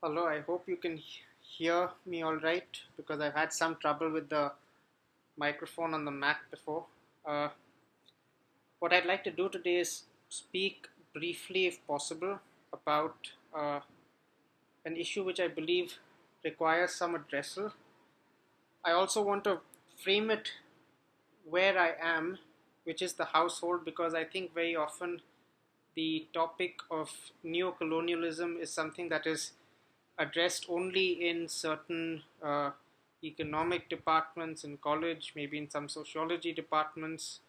Hello, I hope you can hear me all right because I've had some trouble with the microphone on the Mac before. Uh, what I'd like to do today is speak briefly, if possible, about an issue which I believe requires some addressal. I also want to frame it where I am, which is the household, because I think very often the topic of neo-colonialism is something that is addressed only in certain economic departments in college, maybe in some sociology departments.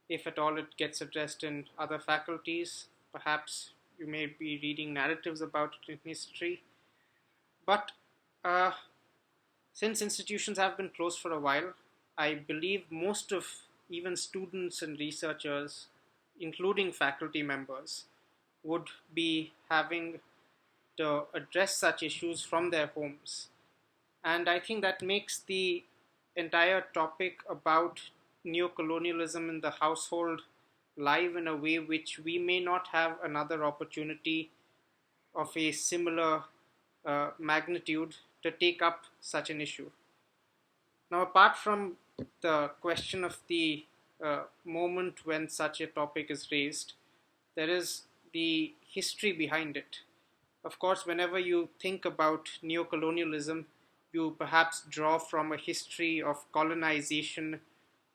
If at all it gets addressed in other faculties, perhaps you may be reading narratives about it in history. But uh, since institutions have been closed for a while, I believe most of even students and researchers, including faculty members, would be having to address such issues from their homes. And I think that makes the entire topic about neocolonialism in the household live in a way which we may not have another opportunity of a similar magnitude to take up such an issue. Now, apart from the question of the moment when such a topic is raised, there is the history behind it. Of course, whenever you think about neocolonialism, you perhaps draw from a history of colonization,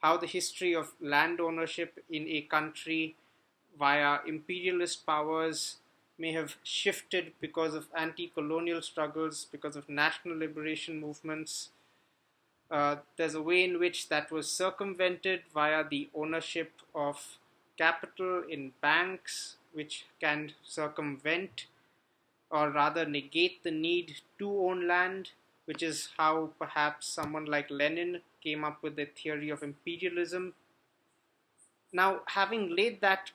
how the history of land ownership in a country via imperialist powers may have shifted because of anti colonial struggles, because of national liberation movements. There's a way in which that was circumvented via the ownership of capital in banks, which can circumvent or rather negate the need to own land, which is how perhaps someone like Lenin came up with the theory of imperialism. Now, having laid that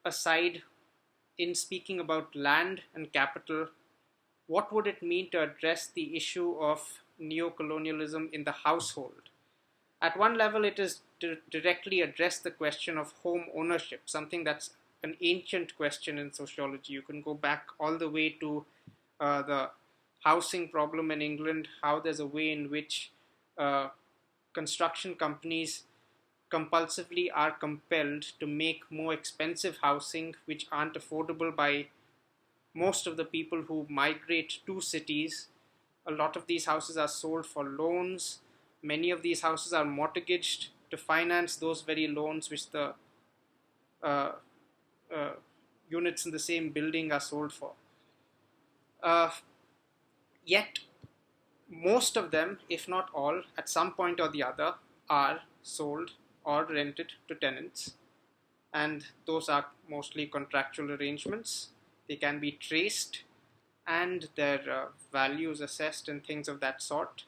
aside in speaking about land and capital, what would it mean to address the issue of neocolonialism in the household? At one level, it is to directly address the question of home ownership, something that's an ancient question in sociology. You can go back all the way to the housing problem in England, how there's a way in which uh, construction companies compulsively are compelled to make more expensive housing, which aren't affordable by most of the people who migrate to cities. A lot of these houses are sold for loans. Many of these houses are mortgaged to finance those very loans which the uh, uh, units in the same building are sold for. Uh, Yet, most of them, if not all, at some point or the other, are sold or rented to tenants. And those are mostly contractual arrangements. They can be traced and their values assessed and things of that sort.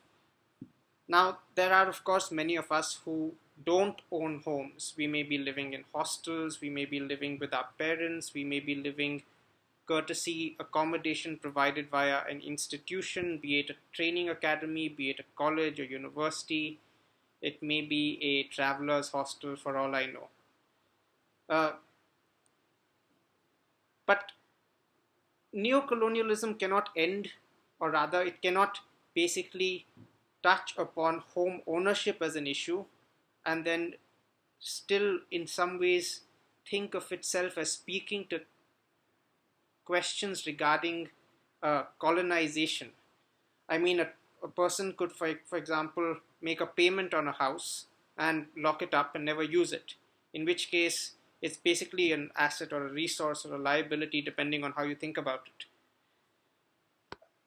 Now, there are, of course, many of us who don't own homes. We may be living in hostels, we may be living with our parents, we may be living courtesy accommodation provided via an institution, be it a training academy, be it a college or university. It may be a traveler's hostel for all I know. Uh, but neocolonialism cannot end, or rather, it cannot basically touch upon home ownership as an issue and then still, in some ways, think of itself as speaking to questions regarding colonization. I mean, a person could, for example, make a payment on a house and lock it up and never use it, in which case it's basically an asset or a resource or a liability, depending on how you think about it.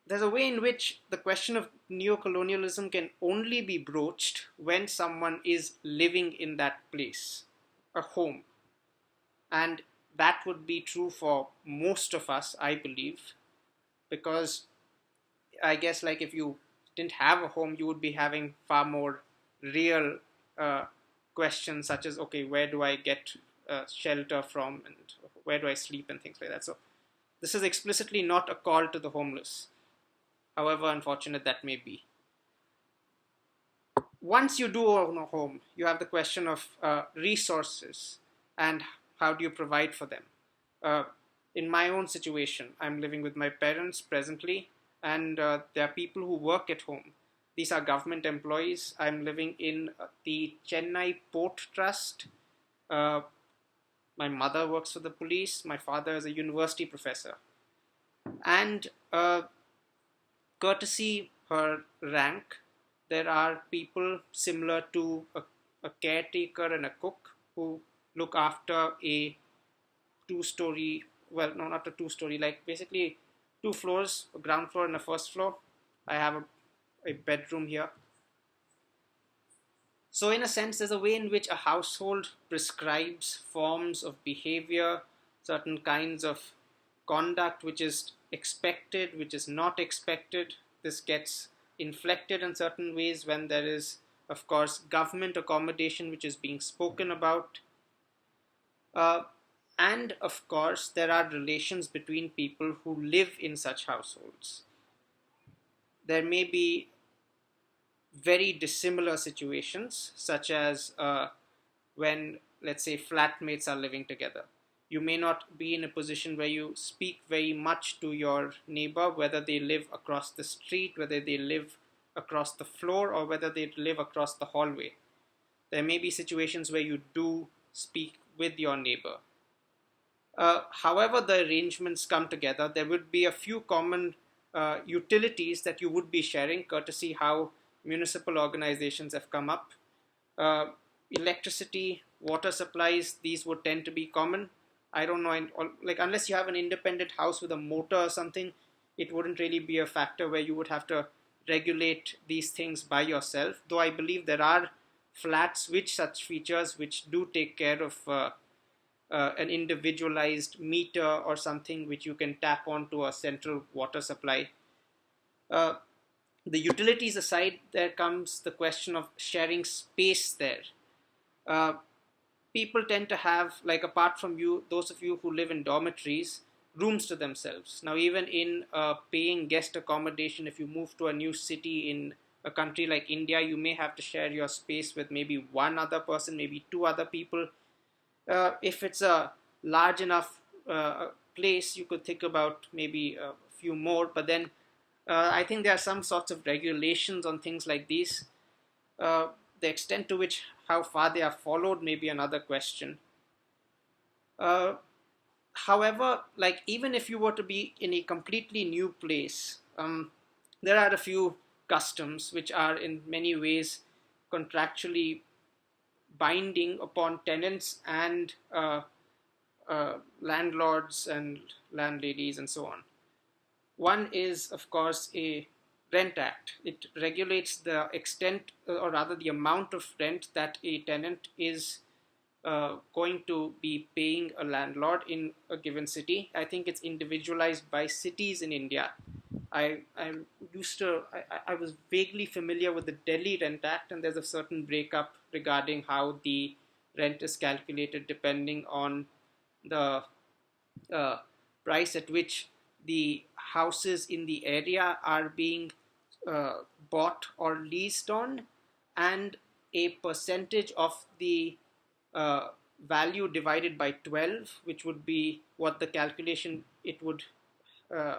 There's a way in which the question of neocolonialism can only be broached when someone is living in that place, a home. And that would be true for most of us, I believe, because I guess, like, if you didn't have a home, you would be having far more real uh, questions, such as, okay, where do I get shelter from, and where do I sleep, and things like that. So this is explicitly not a call to the homeless, however unfortunate that may be. Once you do own a home, you have the question of resources and how do you provide for them. Uh, in my own situation, I'm living with my parents presently. and there are people who work at home. These are government employees. I'm living in the Chennai Port Trust. Uh, my mother works for the police. My father is a university professor. And courtesy her rank, there are people similar to a caretaker and a cook who look after a two-story, well, no, not a two-story, like basically two floors, a ground floor and a first floor. I have a bedroom here. So, in a sense, there's a way in which a household prescribes forms of behavior, certain kinds of conduct which is expected, which is not expected. This gets inflected in certain ways when there is, of course, government accommodation which is being spoken about. Uh, and of course, there are relations between people who live in such households. There may be very dissimilar situations, such as when, let's say, flatmates are living together. You may not be in a position where you speak very much to your neighbor, whether they live across the street, whether they live across the floor, or whether they live across the hallway. There may be situations where you do speak with your neighbor. However, the arrangements come together, there would be a few common utilities that you would be sharing, courtesy how municipal organizations have come up. Uh, Electricity, water supplies, these would tend to be common. I don't know, like unless you have an independent house with a motor or something, it wouldn't really be a factor where you would have to regulate these things by yourself. Though I believe there are flats with such features which do take care of an individualized meter or something which you can tap onto a central water supply. Uh, the utilities aside, there comes the question of sharing space there. Uh, People tend to have, like apart from you, those of you who live in dormitories, rooms to themselves. Now, even in paying guest accommodation, if you move to a new city in a country like India, you may have to share your space with maybe one other person, maybe two other people. If it's a large enough place, you could think about maybe a few more, but then I think there are some sorts of regulations on things like these. Uh, the extent to which, how far they are followed, may be another question. Uh, However, like even if you were to be in a completely new place, there are a few customs which are in many ways contractually binding upon tenants and landlords and landladies and so on. One is, of course, a rent act. It regulates the extent, or rather the amount of rent that a tenant is going to be paying a landlord in a given city. I think it's individualized by cities in India. I was vaguely familiar with the Delhi Rent Act, and there's a certain breakup regarding how the rent is calculated depending on the uh, price at which the houses in the area are being bought or leased on, and a percentage of the uh, value divided by 12, which would be what the calculation it would. Uh,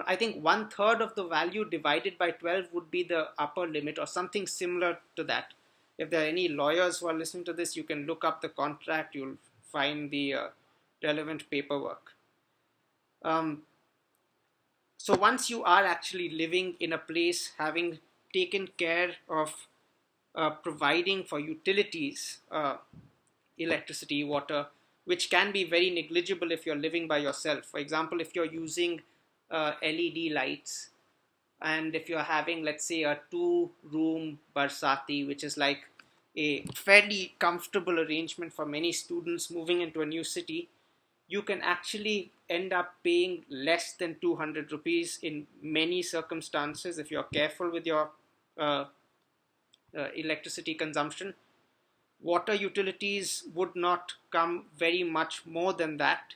I think one third of the value divided by 12 would be the upper limit or something similar to that. If there are any lawyers who are listening to this, you can look up the contract, you'll find the relevant paperwork. Um, so once you are actually living in a place, having taken care of providing for utilities, electricity, water, which can be very negligible if you're living by yourself. For example, if you're using LED lights, and if you're having, let's say, a 2-room barsati, which is like a fairly comfortable arrangement for many students moving into a new city, you can actually end up paying less than 200 rupees in many circumstances if you're careful with your electricity consumption. Water utilities would not come very much more than that,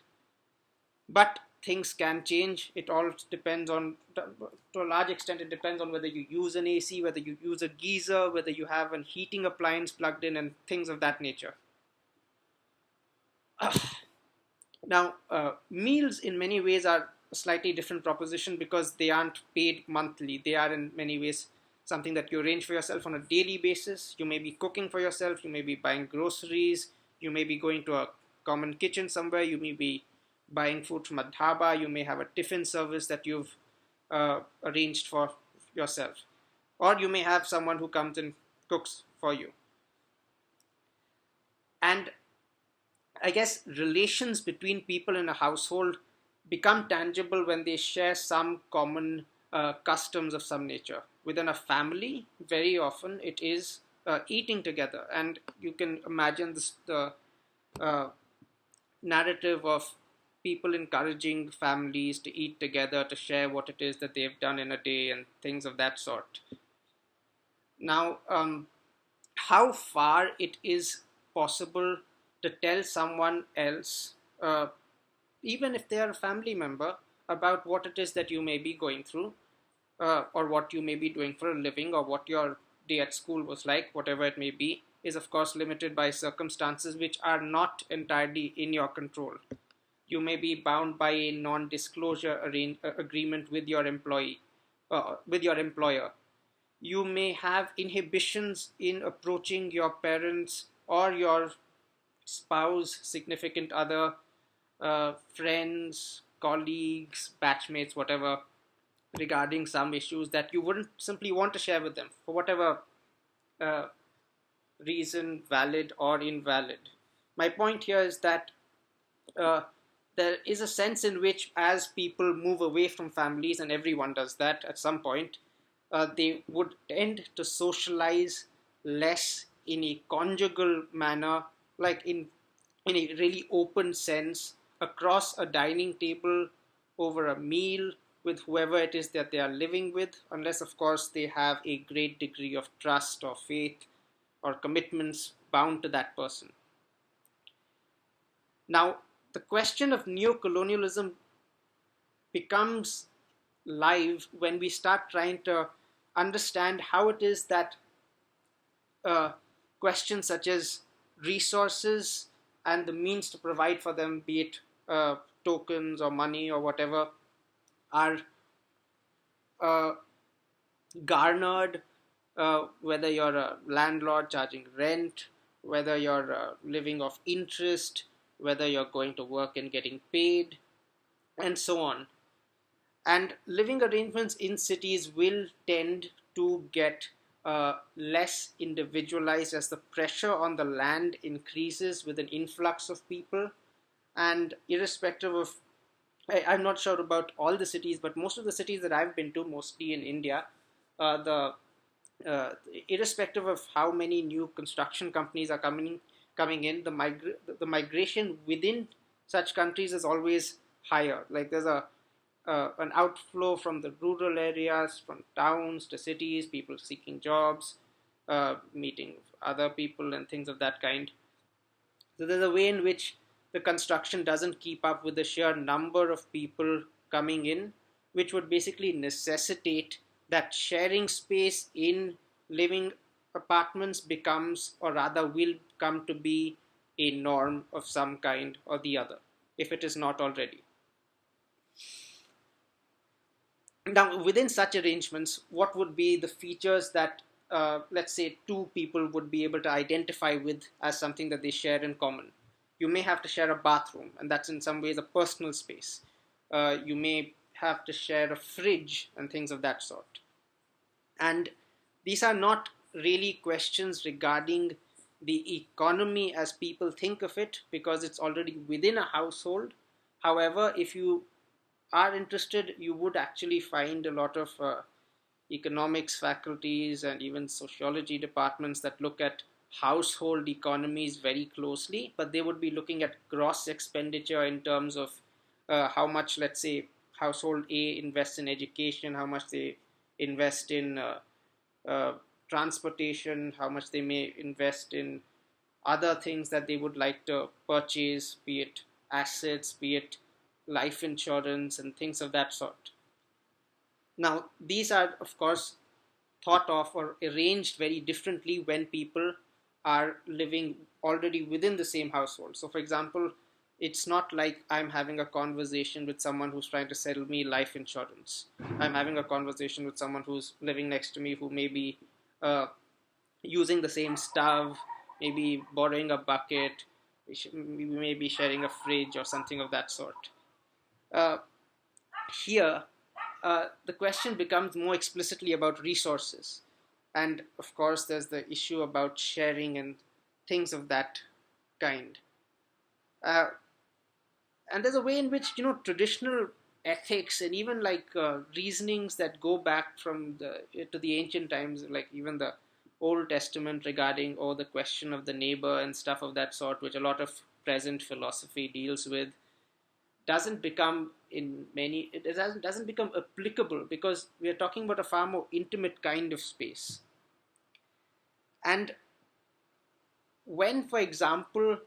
but things can change. It all depends on, to a large extent, it depends on whether you use an AC, whether you use a geyser, whether you have a heating appliance plugged in, and things of that nature. Now, meals in many ways are a slightly different proposition because they aren't paid monthly. They are in many ways something that you arrange for yourself on a daily basis. You may be cooking for yourself, you may be buying groceries, you may be going to a common kitchen somewhere, you may be buying food from a dhaba, you may have a tiffin service that you've arranged for yourself, or you may have someone who comes and cooks for you. And I guess relations between people in a household become tangible when they share some common customs of some nature. Within a family, very often it is eating together, and you can imagine the uh, narrative of people encouraging families to eat together, to share what it is that they've done in a day, and things of that sort. Now, how far it is possible to tell someone else, even if they are a family member, about what it is that you may be going through, or what you may be doing for a living, or what your day at school was like, whatever it may be, is of course limited by circumstances which are not entirely in your control. You may be bound by a non-disclosure agreement with your with your employer. You may have inhibitions in approaching your parents or your spouse, significant other, friends, colleagues, batchmates, whatever, regarding some issues that you wouldn't simply want to share with them for whatever uh, reason, valid or invalid. My point here is that uh, there is a sense in which, as people move away from families, and everyone does that at some point, they would tend to socialize less in a conjugal manner, like in a really open sense, across a dining table, over a meal, with whoever it is that they are living with, unless, of course, they have a great degree of trust or faith or commitments bound to that person. Now, the question of neocolonialism becomes live when we start trying to understand how it is that uh, questions such as resources and the means to provide for them, be it tokens or money or whatever, are uh, garnered, whether you're a landlord charging rent, whether you're living off interest, whether you're going to work and getting paid, and so on. And living arrangements in cities will tend to get less individualized as the pressure on the land increases with an influx of people. And irrespective of, I'm not sure about all the cities, but most of the cities that I've been to, mostly in India, the irrespective of how many new construction companies are coming in, the migration within such countries is always higher. Like there's an outflow from the rural areas, from towns to cities, people seeking jobs, meeting other people, and things of that kind. So there's a way in which the construction doesn't keep up with the sheer number of people coming in, which would basically necessitate that sharing space in living apartments becomes, or rather will come to be, a norm of some kind or the other, if it is not already. Now, within such arrangements, what would be the features that, let's say, two people would be able to identify with as something that they share in common? You may have to share a bathroom, and that's in some ways a personal space. You may have to share a fridge and things of that sort. And these are not really questions regarding the economy as people think of it, because it's already within a household. However, if you are interested, you would actually find a lot of economics faculties and even sociology departments that look at household economies very closely, but they would be looking at gross expenditure in terms of how much, let's say, household A invests in education, how much they invest in uh, transportation, how much they may invest in other things that they would like to purchase, be it assets, be it life insurance, and things of that sort. Now, these are, of course, thought of or arranged very differently when people are living already within the same household. So, for example, it's not like I'm having a conversation with someone who's trying to sell me life insurance. I'm having a conversation with someone who's living next to me, who may be uh, using the same stove, maybe borrowing a bucket, we may be sharing a fridge or something of that sort. Uh, Here, the question becomes more explicitly about resources. And of course, there's the issue about sharing and things of that kind. Uh, and there's a way in which, traditional ethics and even like reasonings that go back from the to the ancient times, like even the Old Testament regarding the question of the neighbor and stuff of that sort, which a lot of present philosophy deals with, doesn't become doesn't become applicable because we are talking about a far more intimate kind of space. And when, for example,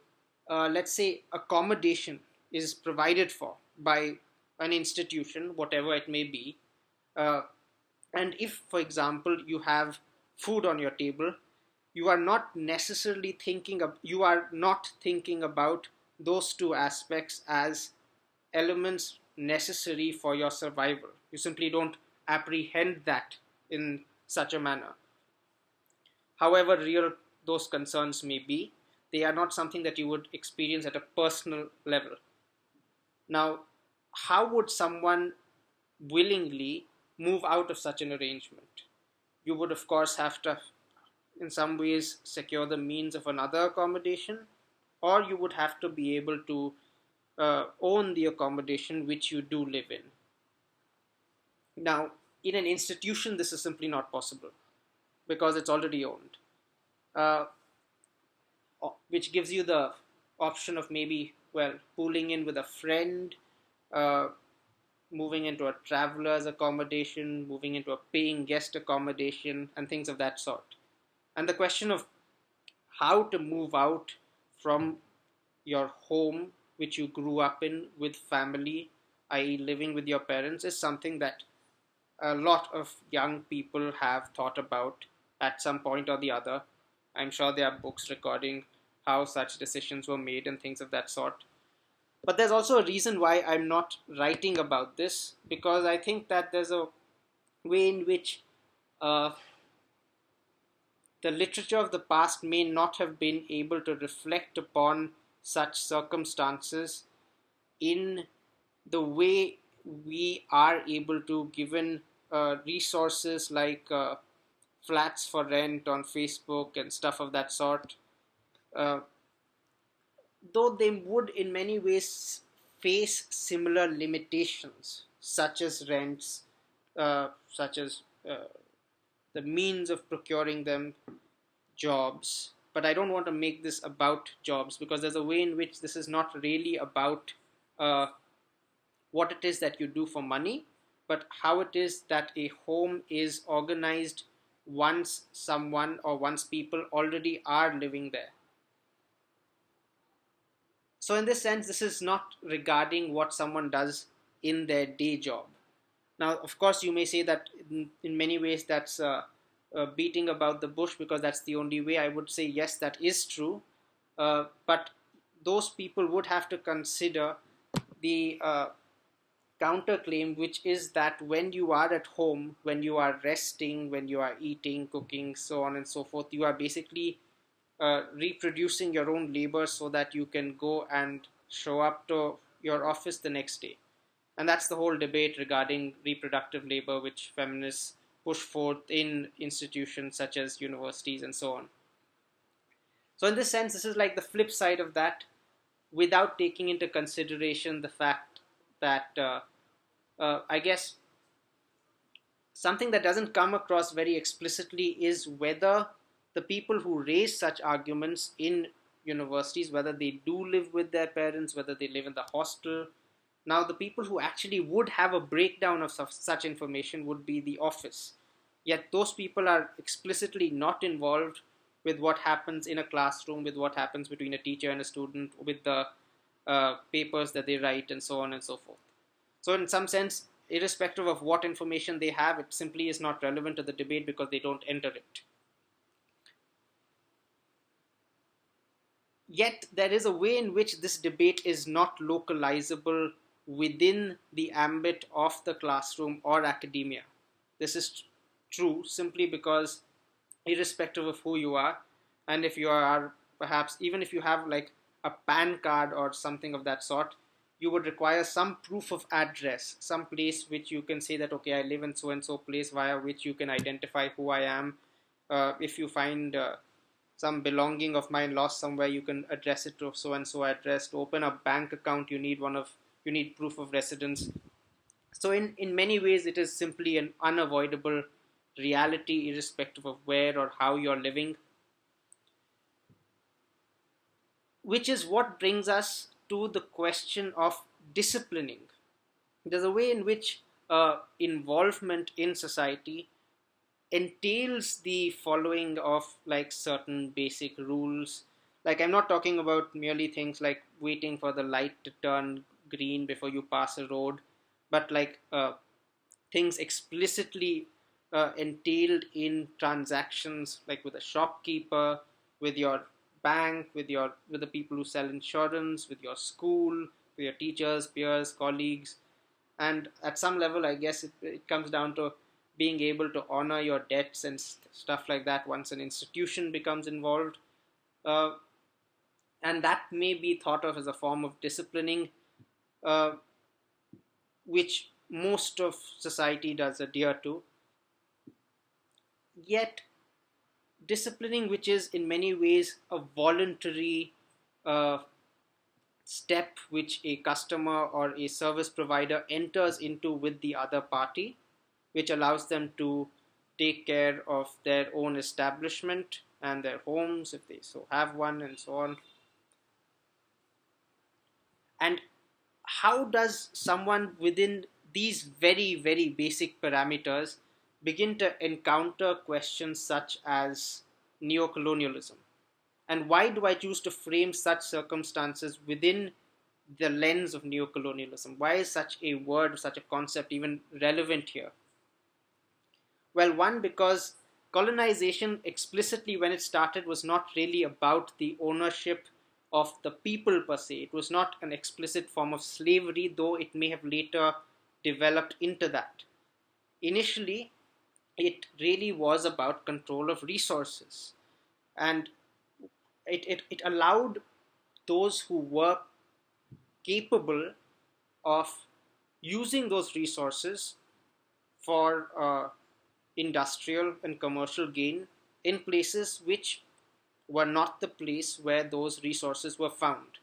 let's say accommodation is provided for by an institution, whatever it may be, uh, and if, for example, you have food on your table, you are not thinking about those two aspects as elements necessary for your survival. You simply don't apprehend that in such a manner. However real those concerns may be, they are not something that you would experience at a personal level. Now, how would someone willingly move out of such an arrangement? You would, of course, have to, in some ways, secure the means of another accommodation, or you would have to be able to own the accommodation which you do live in. Now, in an institution, this is simply not possible because it's already owned, uh, which gives you the option of maybe, well, pooling in with a friend, uh, moving into a traveler's accommodation, moving into a paying guest accommodation, and things of that sort. And the question of how to move out from your home, which you grew up in with family, i.e., living with your parents, is something that a lot of young people have thought about at some point or the other. I'm sure there are books recording how such decisions were made and things of that sort. But there's also a reason why I'm not writing about this, because I think that there's a way in which uh, the literature of the past may not have been able to reflect upon such circumstances in the way we are able to, given resources like flats for rent on Facebook and stuff of that sort. Uh, though they would in many ways face similar limitations, such as rents, such as the means of procuring them, jobs. But I don't want to make this about jobs because there's a way in which this is not really about uh, what it is that you do for money, but how it is that a home is organized once someone or once people already are living there. So, in this sense, this is not regarding what someone does in their day job. Now, of course, you may say that in many ways that's beating about the bush because that's the only way. I would say, yes, that is true. But those people would have to consider the counterclaim, which is that when you are at home, when you are resting, when you are eating, cooking, so on and so forth, you are basically reproducing your own labor so that you can go and show up to your office the next day. And that's the whole debate regarding reproductive labor, which feminists push forth in institutions such as universities and so on. So, in this sense, this is like the flip side of that, without taking into consideration the fact that I guess something that doesn't come across very explicitly is whether the people who raise such arguments in universities, whether they do live with their parents, whether they live in the hostel. Now, the people who actually would have a breakdown of such information would be the office. Yet those people are explicitly not involved with what happens in a classroom, with what happens between a teacher and a student, with the papers that they write, and so on and so forth. So, in some sense, irrespective of what information they have, it simply is not relevant to the debate because they don't enter it. Yet there is a way in which this debate is not localizable within the ambit of the classroom or academia. This is true simply because, irrespective of who you are, and if you are perhaps, even if you have like a PAN card or something of that sort, you would require some proof of address, some place which you can say that, okay, I live in so and so place, via which you can identify who I am. If you find some belonging of mine lost somewhere, you can address it to so and so address. To open a bank account, you need proof of residence. So in many ways, it is simply an unavoidable reality, irrespective of where or how you're living, which is what brings us to the question of disciplining. There's a way in which involvement in society entails the following of like certain basic rules. Like, I'm not talking about merely things like waiting for the light to turn green before you pass a road, but like things explicitly entailed in transactions, like with a shopkeeper, with your bank, with the people who sell insurance, with your school, with your teachers, peers, colleagues. And at some level, I guess it comes down to being able to honor your debts and stuff like that once an institution becomes involved. uh, and that may be thought of as a form of disciplining, uh, which most of society does adhere to. Yet disciplining which is in many ways a voluntary uh, step which a customer or a service provider enters into with the other party, which allows them to take care of their own establishment and their homes if they so have one, and so on. And how does someone within these very, very basic parameters begin to encounter questions such as neocolonialism? And why do I choose to frame such circumstances within the lens of neocolonialism? Why is such a word, such a concept even relevant here? Well, one, because colonization explicitly, when it started, was not really about the ownership of the people per se. It was not an explicit form of slavery, though it may have later developed into that. Initially, it really was about control of resources. And it allowed those who were capable of using those resources for industrial and commercial gain in places which were not the place where those resources were found.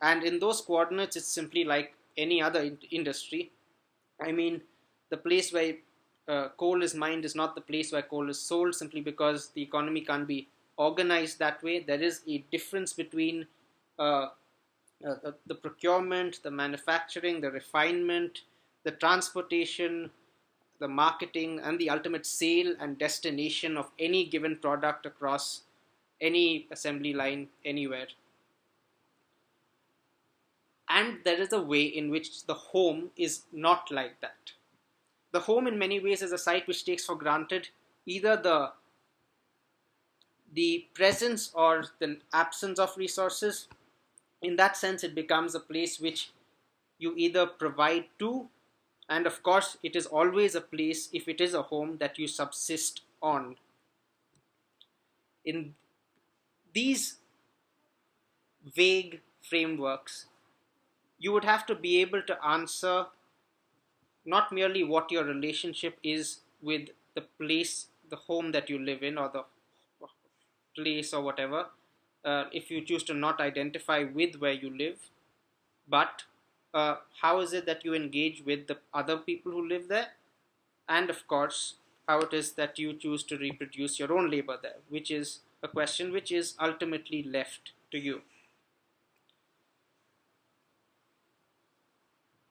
And in those coordinates, it's simply like any other industry. I mean, the place where coal is mined is not the place where coal is sold, simply because the economy can't be organized that way. There is a difference between the procurement, the manufacturing, the refinement, the transportation, the marketing, and the ultimate sale and destination of any given product across any assembly line anywhere. And there is a way in which the home is not like that. The home, in many ways, is a site which takes for granted either the presence or the absence of resources. In that sense, it becomes a place which you either provide to, and of course, it is always a place, if it is a home, that you subsist on. In these vague frameworks, you would have to be able to answer not merely what your relationship is with the place, the home that you live in, or the place or whatever, if you choose to not identify with where you live, but how is it that you engage with the other people who live there, and of course, how it is that you choose to reproduce your own labor there, which is a question which is ultimately left to you.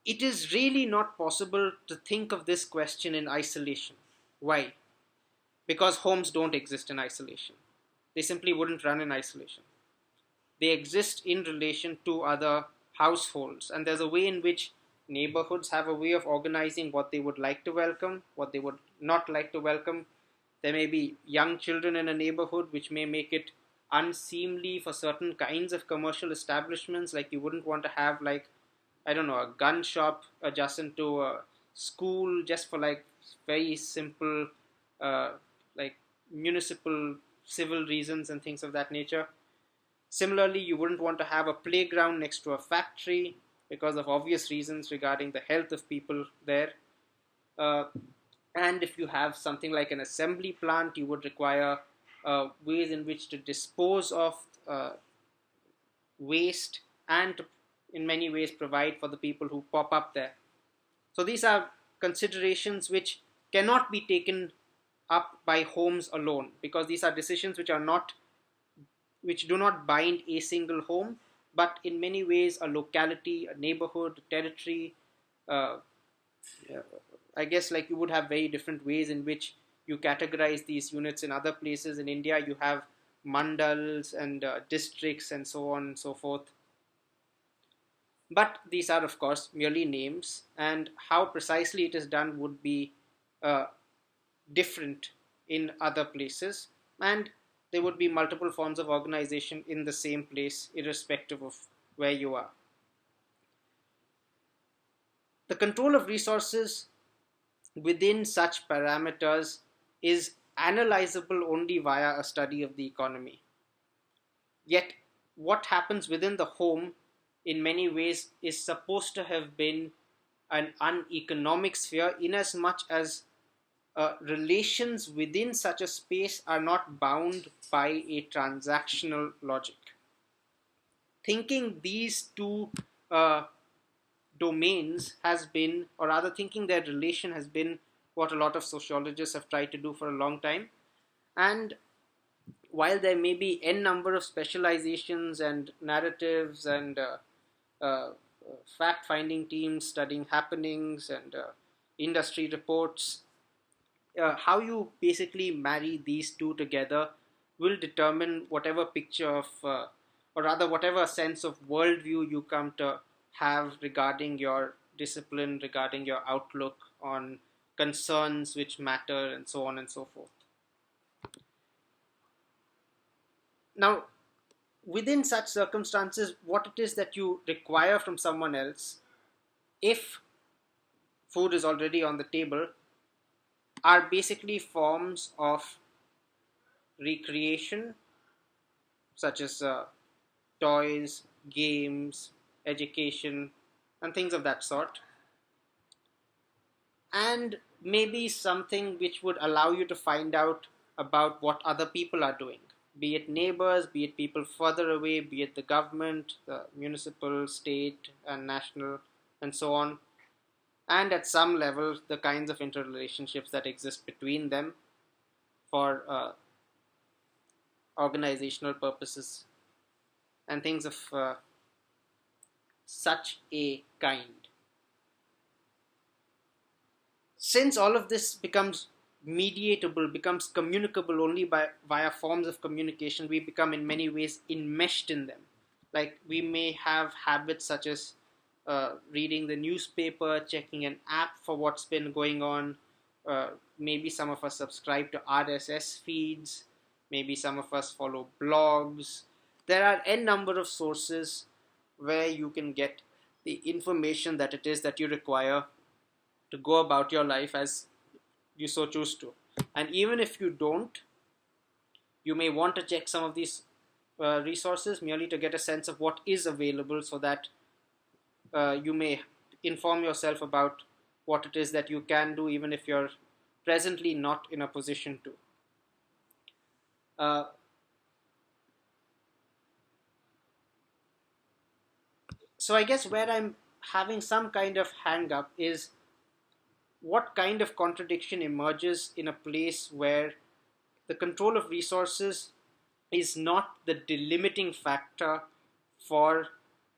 It is really not possible to think of this question in isolation. Why? Because homes don't exist in isolation. They simply wouldn't run in isolation. They exist in relation to other households, and there's a way in which neighborhoods have a way of organizing what they would like to welcome, what they would not like to welcome. There may be young children in a neighborhood, which may make it unseemly for certain kinds of commercial establishments. Like you wouldn't want to have, like, I don't know, a gun shop adjacent to a school just for like very simple, uh, like municipal civil reasons and things of that nature. Similarly, you wouldn't want to have a playground next to a factory because of obvious reasons regarding the health of people there. Uh, and if you have something like an assembly plant, you would require ways in which to dispose of uh, waste and to, in many ways, provide for the people who pop up there. So these are considerations which cannot be taken up by homes alone, because these are decisions which do not bind a single home, but in many ways a locality, a neighborhood, territory. Uh, I guess like you would have very different ways in which you categorize these units in other places. In India, you have mandals and districts and so on and so forth. But these are, of course, merely names, and how precisely it is done would be uh, different in other places. And there would be multiple forms of organization in the same place, irrespective of where you are. The control of resources within such parameters is analyzable only via a study of the economy. Yet, what happens within the home in many ways is supposed to have been an uneconomic sphere, in as much as relations within such a space are not bound by a transactional logic. Thinking these two uh, domains has been, or rather, thinking their relation has been what a lot of sociologists have tried to do for a long time. And while there may be n number of specializations and narratives and fact finding teams studying happenings and industry reports, how you basically marry these two together will determine whatever picture of, or rather, whatever sense of worldview you come to have regarding your discipline, regarding your outlook on concerns which matter, and so on and so forth. Now, within such circumstances, what it is that you require from someone else, if food is already on the table, are basically forms of recreation, such as toys, games, education, and things of that sort, and maybe something which would allow you to find out about what other people are doing, be it neighbors, be it people further away, be it the government, the municipal, state, and national, and so on, and at some level, the kinds of interrelationships that exist between them for organizational purposes and things of such a kind. Since all of this becomes mediatable, becomes communicable only via forms of communication, we become in many ways enmeshed in them. Like we may have habits such as reading the newspaper, checking an app for what's been going on. Maybe some of us subscribe to RSS feeds. Maybe some of us follow blogs. There are n number of sources where you can get the information that it is that you require to go about your life as you so choose to. And even if you don't, you may want to check some of these resources merely to get a sense of what is available, so that you may inform yourself about what it is that you can do, even if you're presently not in a position to. Uh, so I guess where I'm having some kind of hang up is what kind of contradiction emerges in a place where the control of resources is not the delimiting factor for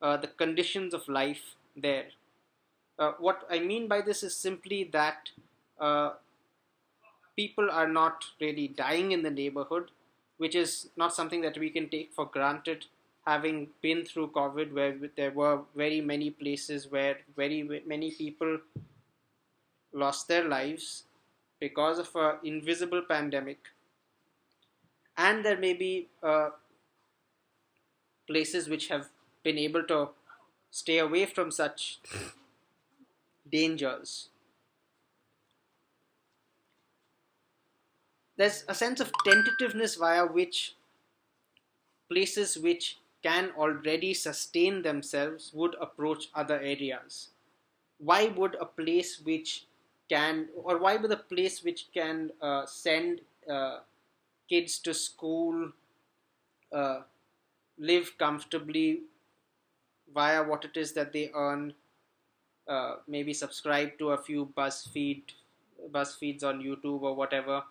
the conditions of life there. What I mean by this is simply that uh, people are not really dying in the neighborhood, which is not something that we can take for granted, having been through COVID, where there were very many places where very many people lost their lives because of an invisible pandemic. And there may be places which have been able to stay away from such dangers. There's a sense of tentativeness via which places which can already sustain themselves would approach other areas. Why would a place which can, or why would a place which can send kids to school, uh, live comfortably via what it is that they earn, maybe subscribe to a few BuzzFeeds on YouTube or whatever,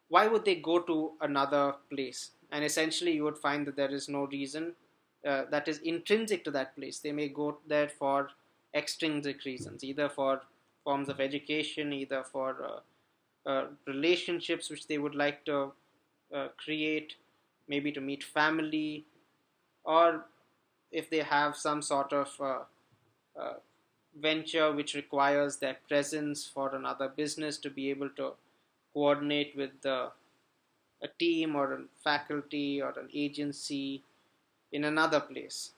why would they go to another place? And essentially, you would find that there is no reason that is intrinsic to that place. They may go there for extrinsic reasons, either for forms of education, either for relationships which they would like to create, maybe to meet family, or if they have some sort of uh, venture which requires their presence for another business to be able to coordinate with a team or a faculty or an agency in another place.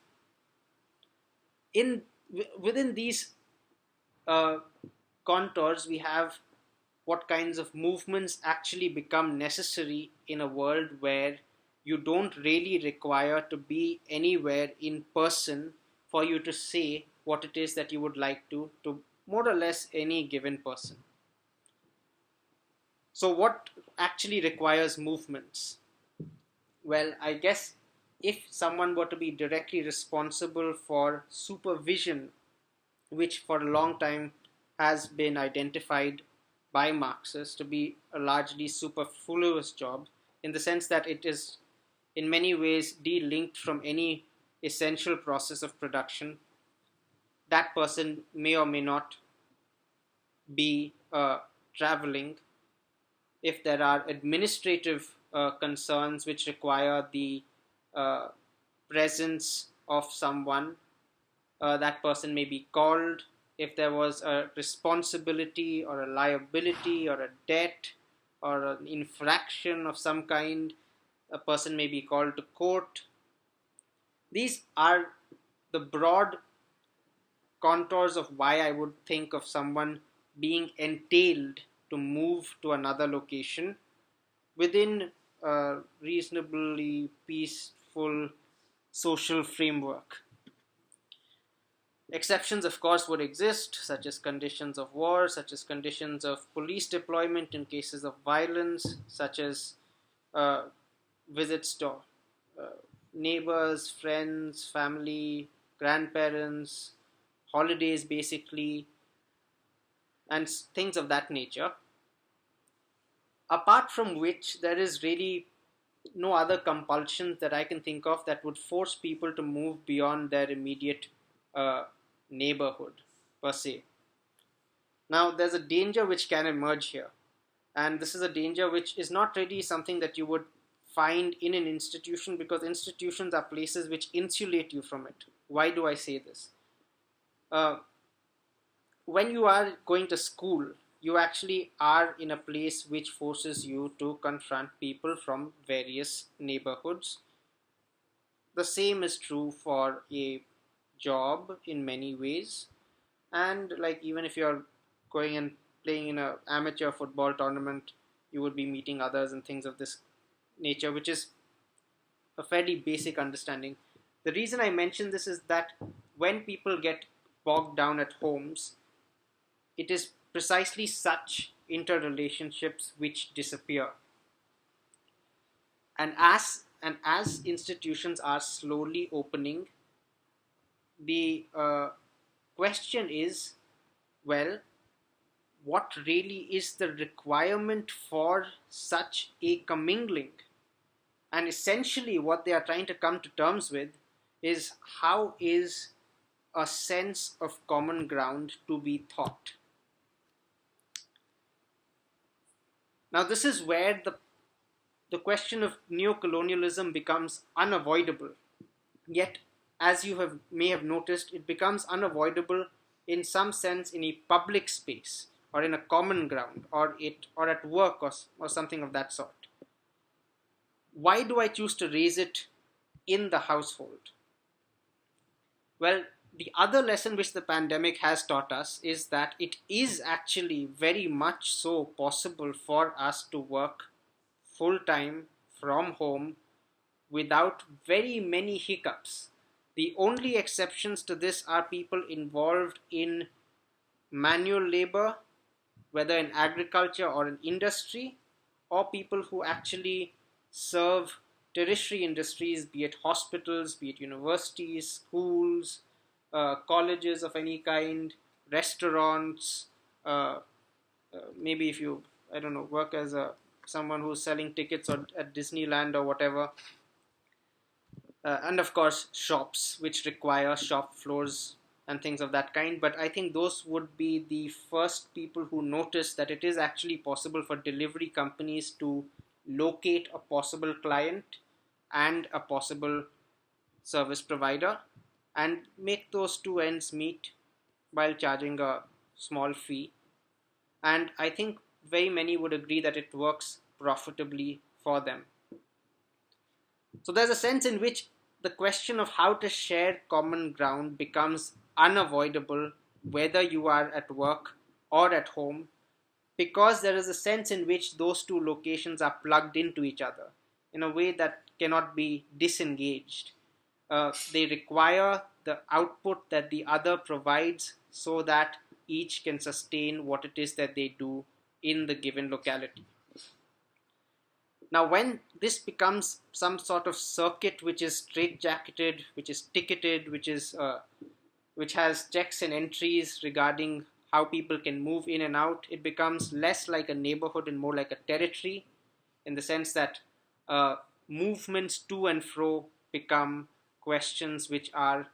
Within these uh, contours, we have what kinds of movements actually become necessary in a world where you don't really require to be anywhere in person for you to say what it is that you would like to more or less any given person. So what actually requires movements? Well, I guess if someone were to be directly responsible for supervision, which for a long time has been identified by Marxists to be a largely superfluous job, in the sense that it is in many ways de-linked from any essential process of production, that person may or may not be traveling. If there are administrative concerns which require the uh, presence of someone, that person may be called. If there was a responsibility or a liability or a debt or an infraction of some kind, a person may be called to court. These are the broad contours of why I would think of someone being entailed to move to another location within a reasonably peaceful social framework. Exceptions, of course, would exist, such as conditions of war, such as conditions of police deployment in cases of violence, such as uh, visits to uh, neighbors, friends, family, grandparents, holidays basically, and things of that nature. Apart from which, there is really no other compulsions that I can think of that would force people to move beyond their immediate uh, neighborhood, per se. Now, there's a danger which can emerge here, and this is a danger which is not really something that you would find in an institution, because institutions are places which insulate you from it. Why do I say this? Uh, when you are going to school, you actually are in a place which forces you to confront people from various neighborhoods. The same is true for a job in many ways. And like even if you're going and playing in a amateur football tournament, you would be meeting others and things of this nature, which is a fairly basic understanding. The reason I mention this is that when people get bogged down at homes, it is precisely such interrelationships which disappear. And as institutions are slowly opening, the question is, well, what really is the requirement for such a commingling? And essentially, what they are trying to come to terms with is how is a sense of common ground to be taught. Now, this is where the question of neocolonialism becomes unavoidable. Yet, as you may have noticed, it becomes unavoidable in some sense in a public space or in a common ground or at work or something of that sort. Why do I choose to raise it in the household? Well, the other lesson which the pandemic has taught us is that it is actually very much so possible for us to work full time from home without very many hiccups. The only exceptions to this are people involved in manual labor, whether in agriculture or in industry, or people who actually serve tertiary industries, be it hospitals, be it universities, schools, colleges of any kind, restaurants, maybe if you, I don't know, work as a someone who's selling tickets or at Disneyland or whatever, and of course shops which require shop floors and things of that kind. But I think those would be the first people who notice that it is actually possible for delivery companies to locate a possible client and a possible service provider and make those two ends meet while charging a small fee. And I think very many would agree that it works profitably for them. So there's a sense in which the question of how to share common ground becomes unavoidable whether you are at work or at home, because there is a sense in which those two locations are plugged into each other in a way that cannot be disengaged. They require the output that the other provides so that each can sustain what it is that they do in the given locality. Now, when this becomes some sort of circuit which is straitjacketed, which is ticketed, which has checks and entries regarding how people can move in and out, it becomes less like a neighborhood and more like a territory, in the sense that movements to and fro become questions which are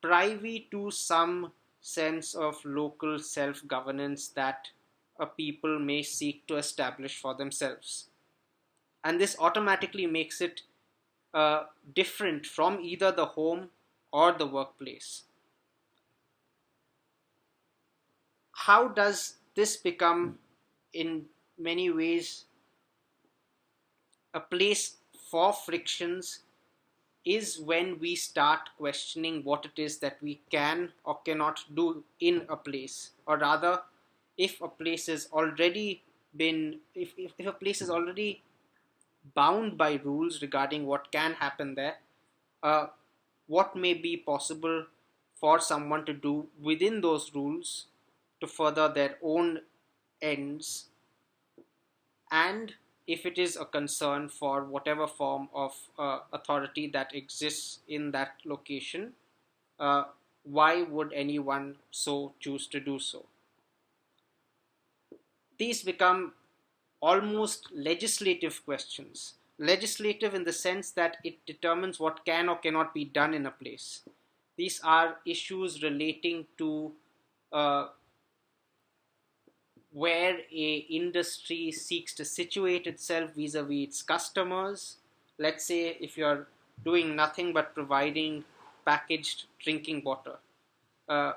privy to some sense of local self-governance that a people may seek to establish for themselves. And this automatically makes it different from either the home or the workplace. How does this become, in many ways, a place for frictions is when we start questioning what it is that we can or cannot do in a place, or rather, if a place is already if a place is already bound by rules regarding what can happen there, uh, what may be possible for someone to do within those rules to further their own ends, and if it is a concern for whatever form of authority that exists in that location, uh, why would anyone so choose to do so? These become almost legislative questions. Legislative in the sense that it determines what can or cannot be done in a place. These are issues relating to where a industry seeks to situate itself vis-a-vis its customers. Let's say if you're doing nothing but providing packaged drinking water, uh,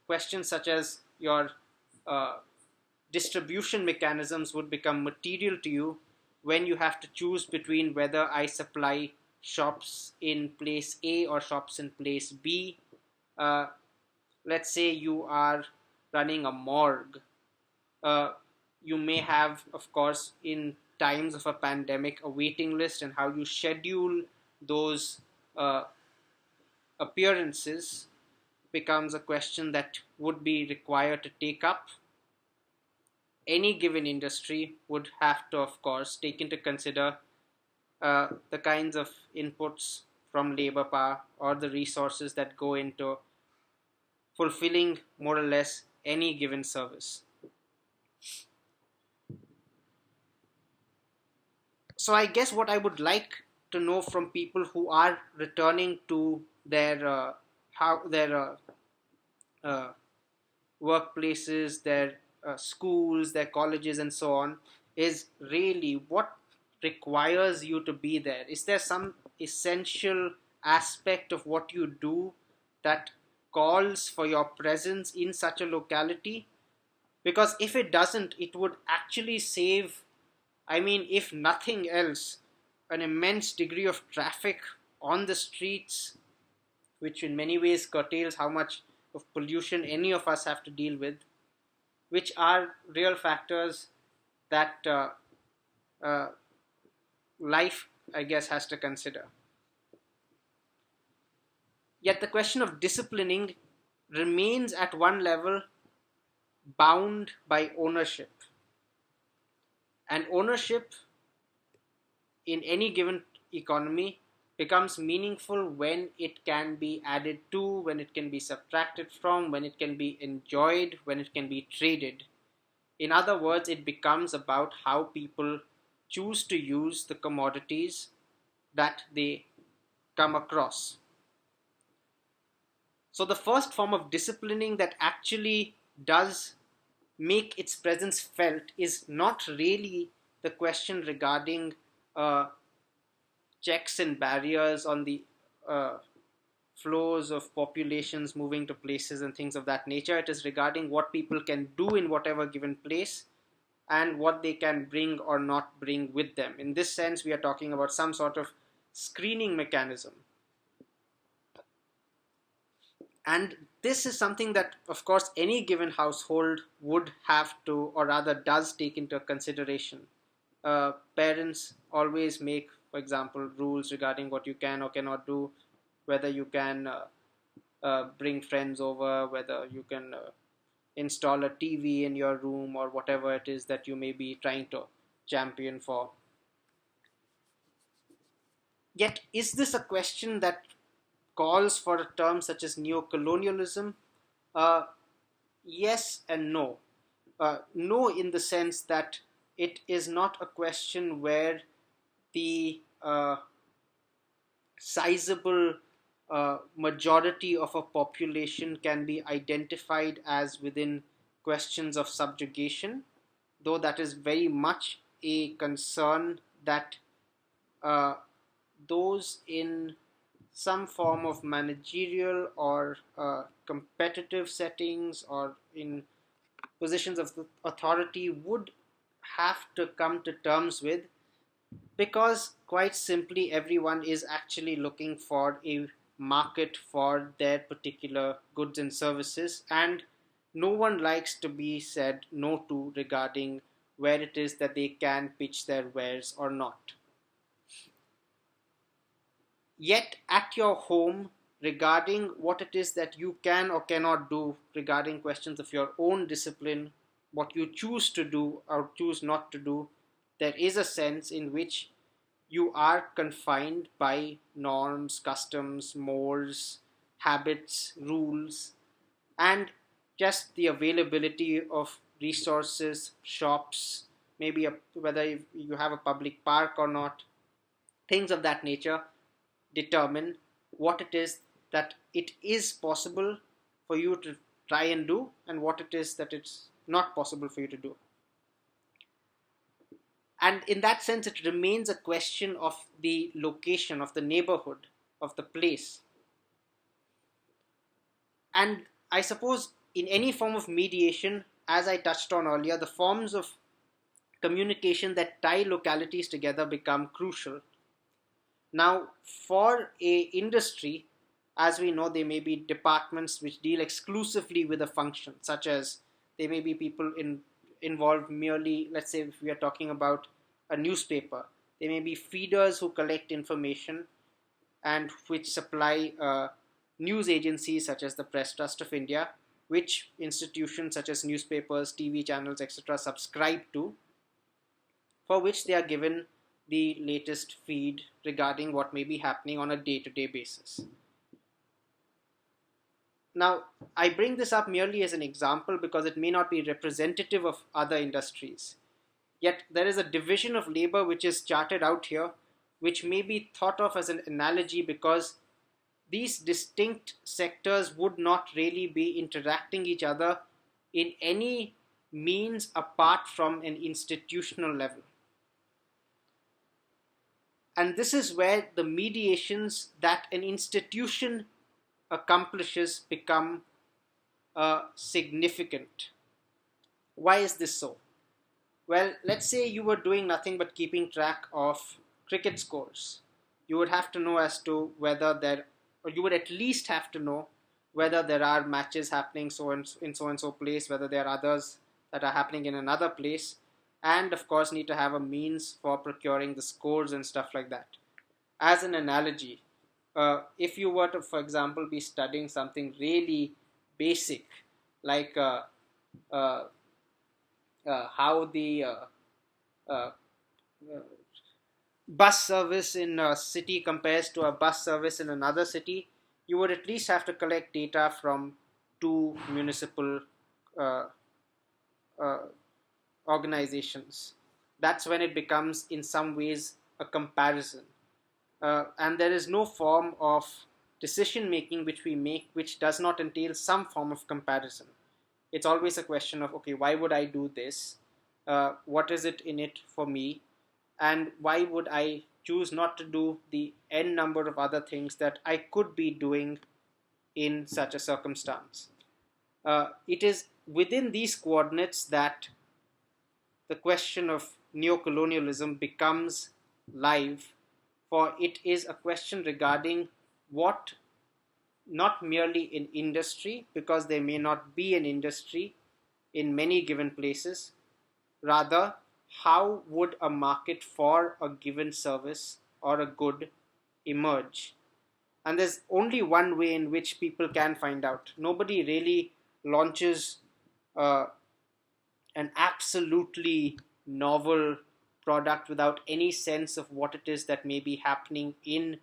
questions such as your uh, distribution mechanisms would become material to you when you have to choose between whether I supply shops in place A or shops in place B. Uh, let's say you are running a morgue. uh, you may have, of course, in times of a pandemic, a waiting list, and how you schedule those uh, appearances becomes a question that would be required to take up. Any given industry would have to, of course, take into consider the kinds of inputs from labor power or the resources that go into fulfilling more or less any given service. So I guess what I would like to know from people who are returning to their how their uh, workplaces, their schools, their colleges, and so on, is really what requires you to be there. Is there some essential aspect of what you do that calls for your presence in such a locality? Because if it doesn't, it would actually save, I mean, if nothing else, an immense degree of traffic on the streets, which in many ways curtails how much of pollution any of us have to deal with, which are real factors that uh, life, I guess, has to consider. Yet the question of disciplining remains at one level bound by ownership. And ownership in any given economy becomes meaningful when it can be added to, when it can be subtracted from, when it can be enjoyed, when it can be traded. In other words, it becomes about how people choose to use the commodities that they come across. So, the first form of disciplining that actually does make its presence felt is not really the question regarding uh, checks and barriers on the uh, flows of populations moving to places and things of that nature. It is regarding what people can do in whatever given place and what they can bring or not bring with them. In this sense, we are talking about some sort of screening mechanism. And this is something that, of course, any given household would have to, or rather does take into consideration. Parents always make, for example, rules regarding what you can or cannot do, whether you can bring friends over, whether you can install a TV in your room, or whatever it is that you may be trying to champion for. Yet, is this a question that calls for a term such as neo-colonialism? Uh, yes and no. No, in the sense that it is not a question where the sizable majority of a population can be identified as within questions of subjugation, though that is very much a concern that uh, those in some form of managerial or competitive settings or in positions of authority would have to come to terms with, because quite simply everyone is actually looking for a market for their particular goods and services, and no one likes to be said no to regarding where it is that they can pitch their wares or not. Yet at your home, regarding what it is that you can or cannot do, regarding questions of your own discipline, what you choose to do or choose not to do, there is a sense in which you are confined by norms, customs, mores, habits, rules, and just the availability of resources, shops, maybe whether you have a public park or not, things of that nature determine what it is that it is possible for you to try and do and what it is that it's not possible for you to do. And in that sense, it remains a question of the location, of the neighborhood, of the place. And I suppose in any form of mediation, as I touched on earlier, the forms of communication that tie localities together become crucial. Now, for a industry, as we know, there may be departments which deal exclusively with a function, such as there may be people involved merely, let's say if we are talking about a newspaper, there may be feeders who collect information and which supply news agencies such as the Press Trust of India, which institutions such as newspapers, TV channels, etc. subscribe to, for which they are given the latest feed regarding what may be happening on a day-to-day basis. Now, I bring this up merely as an example because it may not be representative of other industries. Yet there is a division of labor which is charted out here, which may be thought of as an analogy because these distinct sectors would not really be interacting each other in any means apart from an institutional level. And this is where the mediations that an institution accomplishes become significant. Why is this so? Well, let's say you were doing nothing but keeping track of cricket scores. you would have to know as to whether there, or you would at least have to know whether there are matches happening so and so place, whether there are others that are happening in another place, and of course need to have a means for procuring the scores and stuff like that. As an analogy, if you were to, for example, be studying something really basic, like uh, how the uh, uh, bus service in a city compares to a bus service in another city, you would at least have to collect data from two municipal uh, uh, organizations. That's when it becomes, in some ways, a comparison. And there is no form of decision making which we make which does not entail some form of comparison. It's always a question of, okay, why would I do this? What is it in it for me? And why would I choose not to do the n number of other things that I could be doing in such a circumstance? It is within these coordinates that the question of neocolonialism becomes live, for it is a question regarding what, not merely in industry, because there may not be an industry in many given places, rather, how would a market for a given service or a good emerge? And there's only one way in which people can find out. Nobody really launches uh, an absolutely novel product without any sense of what it is that may be happening in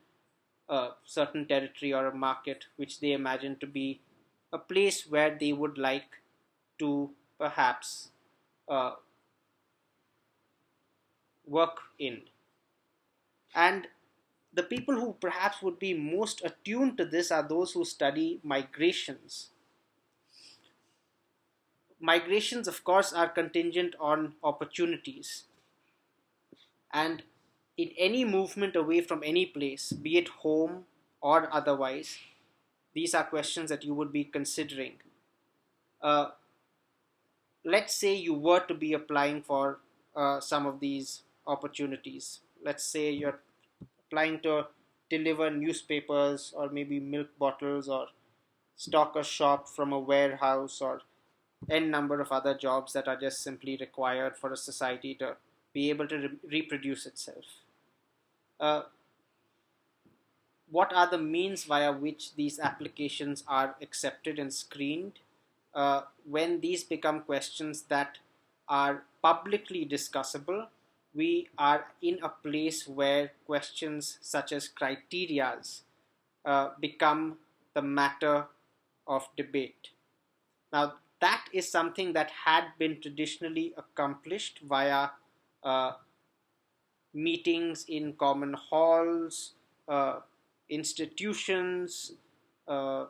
a certain territory or a market which they imagine to be a place where they would like to perhaps uh, work in. And the people who perhaps would be most attuned to this are those who study migrations. Migrations, of course, are contingent on opportunities. And in any movement away from any place, be it home or otherwise, these are questions that you would be considering. Uh, let's say you were to be applying for some of these opportunities. Let's say you're applying to deliver newspapers or maybe milk bottles or stock a shop from a warehouse or n number of other jobs that are just simply required for a society to be able to reproduce itself. Uh, what are the means via which these applications are accepted and screened? When these become questions that are publicly discussable, we are in a place where questions such as criterias become the matter of debate. Now, that is something that had been traditionally accomplished via uh, meetings in common halls, uh, institutions, uh,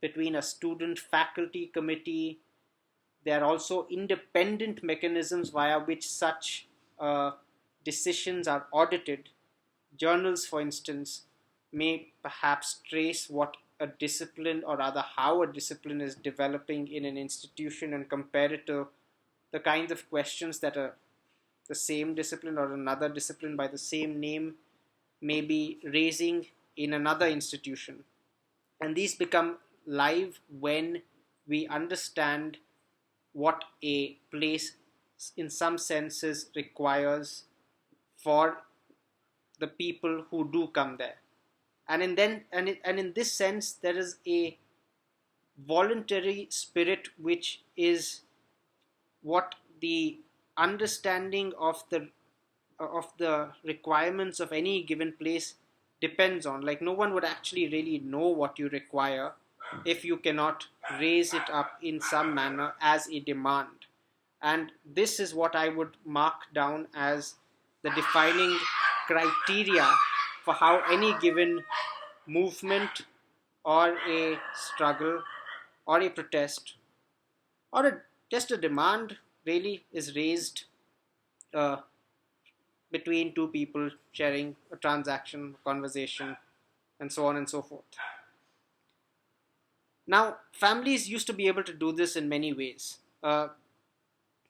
between a student faculty committee. There are also independent mechanisms via which such decisions are audited. Journals, for instance, may perhaps trace what a discipline, or rather how a discipline is developing in an institution, and compare it to the kinds of questions that the same discipline or another discipline by the same name may be raising in another institution. And these become live when we understand what a place, in some senses, requires for the people who do come there. And in this sense, there is a voluntary spirit which is what the understanding of the requirements of any given place depends on. Like, no one would actually really know what you require if you cannot raise it up in some manner as a demand. And this is what I would mark down as the defining criteria for how any given movement or a struggle or a protest or just a demand really is raised uh, between two people sharing a transaction, conversation, and so on and so forth. Now, families used to be able to do this in many ways.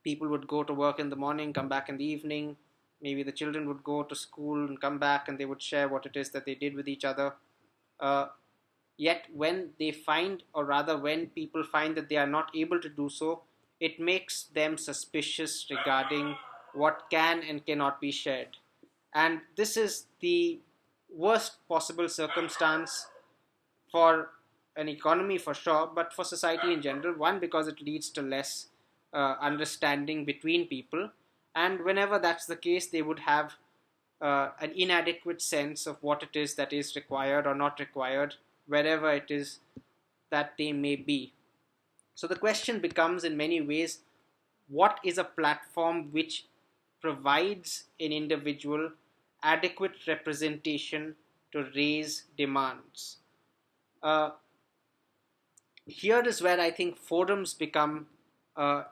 People would go to work in the morning, come back in the evening, maybe the children would go to school and come back and they would share what it is that they did with each other. Uh, Yet, when they find, or rather, when people find that they are not able to do so, it makes them suspicious regarding what can and cannot be shared. And this is the worst possible circumstance for an economy for sure, but for society in general. One, because it leads to less understanding between people, and whenever that's the case, they would have an inadequate sense of what it is that is required or not required, wherever it is that they may be. So the question becomes, in many ways, what is a platform which provides an individual adequate representation to raise demands? Uh, Here is where I think forums become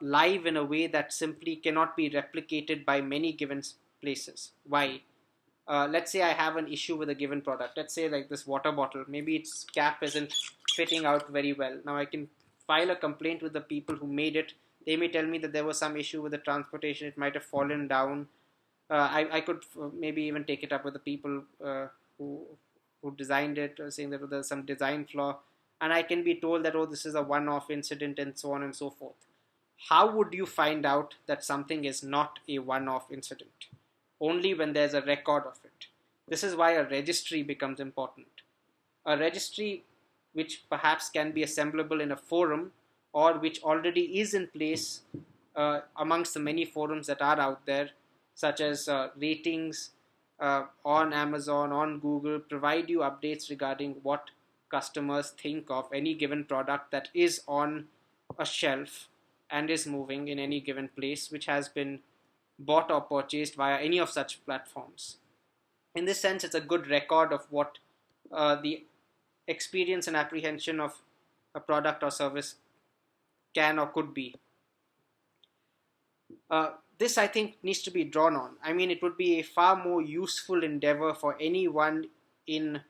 live in a way that simply cannot be replicated by many given places. Why? Let's say I have an issue with a given product. Let's say like this water bottle, maybe its cap isn't fitting out very well. Now I can file a complaint with the people who made it. They may tell me that there was some issue with the transportation, it might have fallen down. I could maybe even take it up with the people who designed it, saying that there's some design flaw, and I can be told that, oh, this is a one-off incident and so on and so forth. How would you find out that something is not a one-off incident? Only when there's a record of it. This is why a registry becomes important. A registry which perhaps can be assemblable in a forum, or which already is in place amongst the many forums that are out there, such as ratings on Amazon, on Google, provide you updates regarding what customers think of any given product that is on a shelf and is moving in any given place, which has been bought or purchased via any of such platforms. In this sense, it's a good record of what the experience and apprehension of a product or service can or could be. This, I think, needs to be drawn on. I mean, it would be a far more useful endeavor for anyone in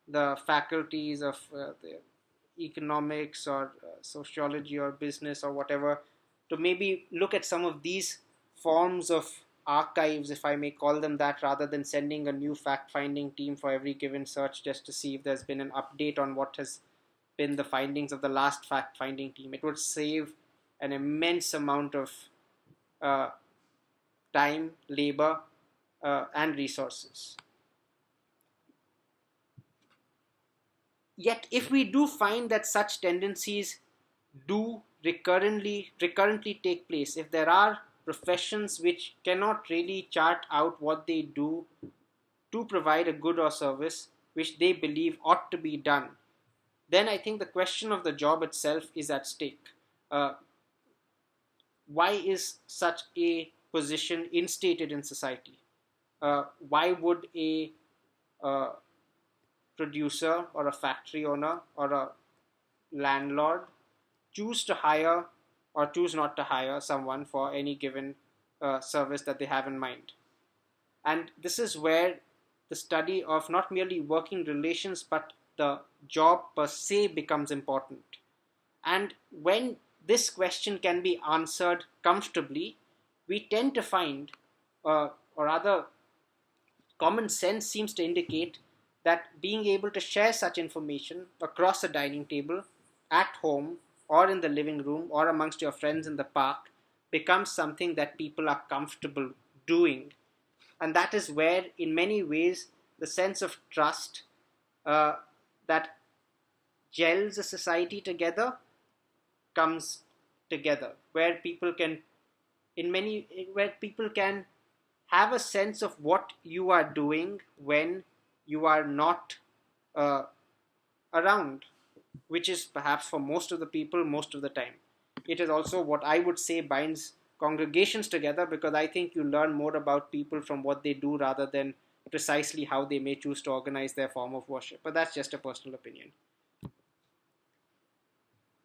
the faculties of the economics or sociology or business or whatever to maybe look at some of these forms of archives, if I may call them that, rather than sending a new fact-finding team for every given search just to see if there's been an update on what has been the findings of the last fact-finding team. It would save an immense amount of time, labor, and resources. Yet, if we do find that such tendencies do recurrently take place, if there are professions which cannot really chart out what they do to provide a good or service which they believe ought to be done, then I think the question of the job itself is at stake. Why is such a position instated in society? Why would a producer or a factory owner or a landlord choose to hire or choose not to hire someone for any given service that they have in mind? And this is where the study of not merely working relations but the job per se becomes important. And when this question can be answered comfortably, we tend to find, or rather, common sense seems to indicate that being able to share such information across a dining table, at home, or in the living room, or amongst your friends in the park becomes something that people are comfortable doing. And that is where, in many ways, the sense of trust that gels a society together comes together, where people can, where people can have a sense of what you are doing when you are not around, which is perhaps for most of the people most of the time. It is also what I would say binds congregations together, because I think you learn more about people from what they do rather than precisely how they may choose to organize their form of worship. But that's just a personal opinion.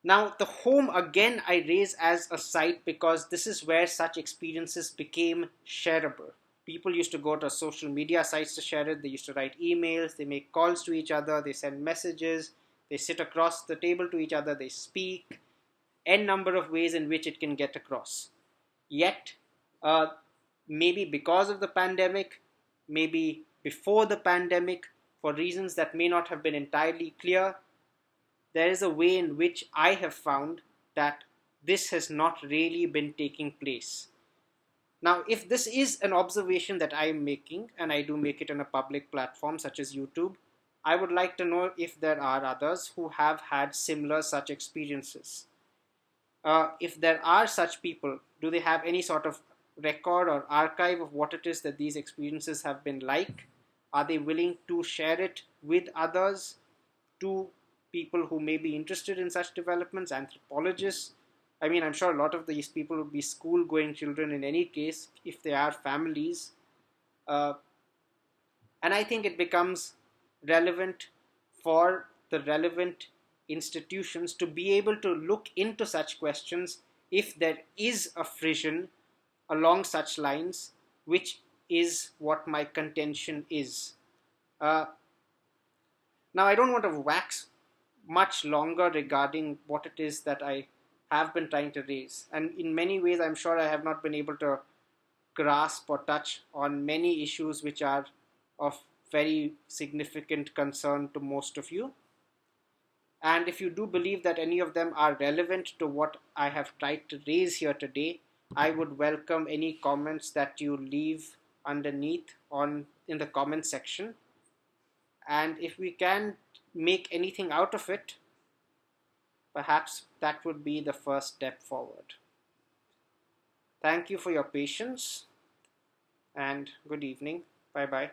Now, the home again I raise as a site because this is where such experiences became shareable. People used to go to social media sites to share it. They used to write emails, they make calls to each other, they send messages, they sit across the table to each other, they speak, n number of ways in which it can get across. Yet, maybe because of the pandemic, maybe before the pandemic, for reasons that may not have been entirely clear, there is a way in which I have found that this has not really been taking place. Now, if this is an observation that I am making, and I do make it on a public platform such as YouTube, I would like to know if there are others who have had similar such experiences. If there are such people, do they have any sort of record or archive of what it is that these experiences have been like? Are they willing to share it with others, to people who may be interested in such developments, anthropologists? I mean, I'm sure a lot of these people would be school going children in any case, if they are families. Uh, and I think it becomes relevant for the relevant institutions to be able to look into such questions if there is a frisson along such lines, which is what my contention is. Uh, Now, I don't want to wax much longer regarding what it is that I have been trying to raise. And in many ways, I'm sure I have not been able to grasp or touch on many issues which are of very significant concern to most of you. And if you do believe that any of them are relevant to what I have tried to raise here today, I would welcome any comments that you leave underneath on in the comment section. And if we can make anything out of it, perhaps that would be the first step forward. Thank you for your patience and good evening. Bye bye.